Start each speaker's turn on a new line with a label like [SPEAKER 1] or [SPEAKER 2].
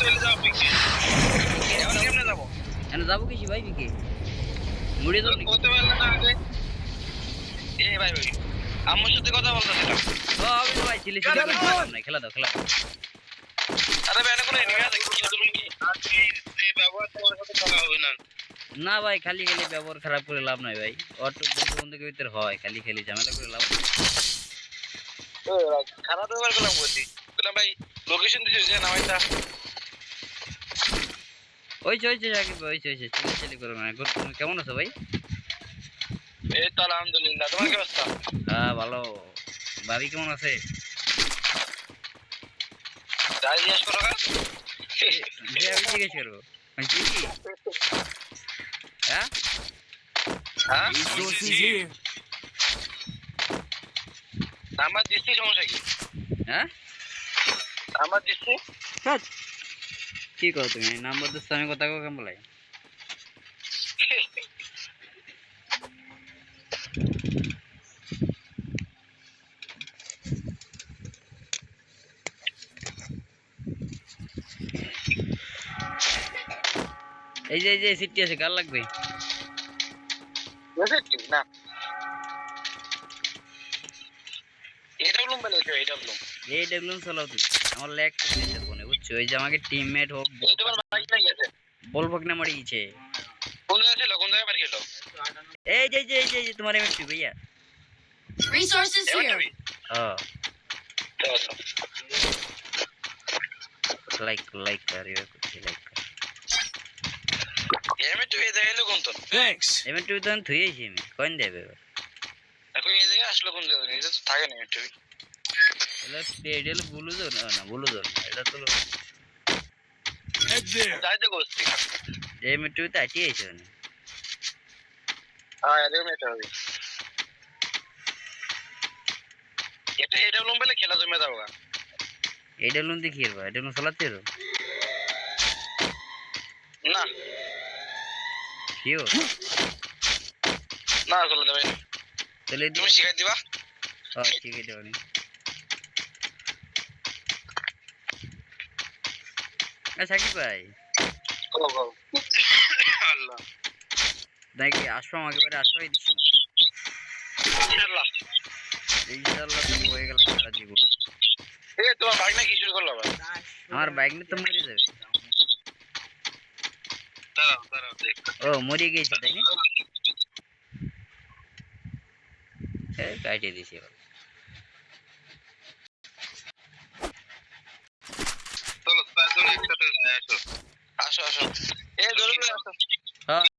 [SPEAKER 1] চলে যাও পিকে এখন কেমনে যাব
[SPEAKER 2] এনে যাবো কিসি ভাই পিকে মুড়ে যাও নাকি
[SPEAKER 1] কত বেলা না আগে এ ভাই ভাই আমার সাথে কথা বলতেছিলাম
[SPEAKER 2] ও আমি তো ভাই ছিলে খেলা দাও
[SPEAKER 1] আরে ভাই এখন এনিমি আছে কি ধরুন কি আজকে যে ব্যবহার তোমার সাথে কথা হবে না
[SPEAKER 2] না ভাই খালি ব্যবহার খারাপ করে লাভ নাই ভাই অটো বন্ধুকে ভিতর হয় খালি ঝামেলা করে লাভ
[SPEAKER 1] ও খারাপ ব্যবহার করলাম বললাম ভাই লোকেশন দিছিস যে নামাইতা
[SPEAKER 2] ওই সাকিব ভাই চিলি করো না তুমি কেমন আছো ভাই
[SPEAKER 1] এই তো আলহামদুলিল্লাহ তোমার কি অবস্থা
[SPEAKER 2] হ্যাঁ ভালো ভাবি কেমন আছে
[SPEAKER 1] যাই জিজ্ঞেস করো গা
[SPEAKER 2] আমি জিজ্ঞেস করবো হ্যাঁ
[SPEAKER 1] হ্যাঁ
[SPEAKER 3] Resources here.
[SPEAKER 1] নাম্বার দিচ্ছি সমস্যা কি
[SPEAKER 2] হ্যাঁ
[SPEAKER 1] নাম্বার দিচ্ছি
[SPEAKER 2] কি করো তুমি নাম্বার দিচ্ছ আমি কথা কেমন বলাই এই যে সিটি আছে কার লাগবে
[SPEAKER 1] না এটা বলুন বলে এটা বলুন
[SPEAKER 2] চালাও তুমি আমার ল্যাগ করতেছে ফোনে বুঝছো এই যে আমাকে টিমমেট হোক
[SPEAKER 1] এই তোমার বাইক নাই গেছে
[SPEAKER 2] বলবো না মারি গেছে
[SPEAKER 1] কোন জায়গায় ছিল কোন জায়গায় মার খেলো
[SPEAKER 2] এই যে তোমার এমএফটি ভাইয়া
[SPEAKER 4] Resources here.
[SPEAKER 2] হ্যাঁ লাইক করিও করছি লাইক
[SPEAKER 1] এমএ তুই এই জায়গায় এলো কোন তো
[SPEAKER 3] Thanks.
[SPEAKER 2] এমএফটি তো থুইছি আমি কোন দেবে
[SPEAKER 1] এখন এই জায়গায় আসলো কোন জায়গায় এটা তো থাকে না এমএ
[SPEAKER 2] এলা পেডেল বুলুজো না বুলুজো এটা তো
[SPEAKER 3] Head there.
[SPEAKER 1] যাইতে গোস্তি
[SPEAKER 2] এমএফটি তো আটি আইছে না
[SPEAKER 1] হ্যাঁ এরকম এটা হবে এটা বলুন বলে খেলা জমে যাবো
[SPEAKER 2] এটা লুন দেখিয়ে বা এটা লুন চালাতে রো
[SPEAKER 1] না
[SPEAKER 2] কিও
[SPEAKER 1] না চলে যাবে
[SPEAKER 2] তাহলে
[SPEAKER 1] তুমি শিখাই দিবা
[SPEAKER 2] হ্যাঁ ঠিক আছে দেবনি আচ্ছা কি ভাই
[SPEAKER 1] আল্লাহ
[SPEAKER 2] নাকি আসবো আমাকে বারে আসবাই দিচ্ছি
[SPEAKER 1] ইনশাআল্লাহ
[SPEAKER 2] তো হয়ে গেল সারা জীবন
[SPEAKER 1] এ তোমার বাইক না কি শুরু করলো আবার
[SPEAKER 2] আমার বাইক নিয়ে তো মরে যাবে
[SPEAKER 1] দাঁড়াও দেখ
[SPEAKER 2] ও মরে গেছে তাই না কাটিয়ে দিছি
[SPEAKER 1] চলো একসাথে আসো এ জরুরি আসো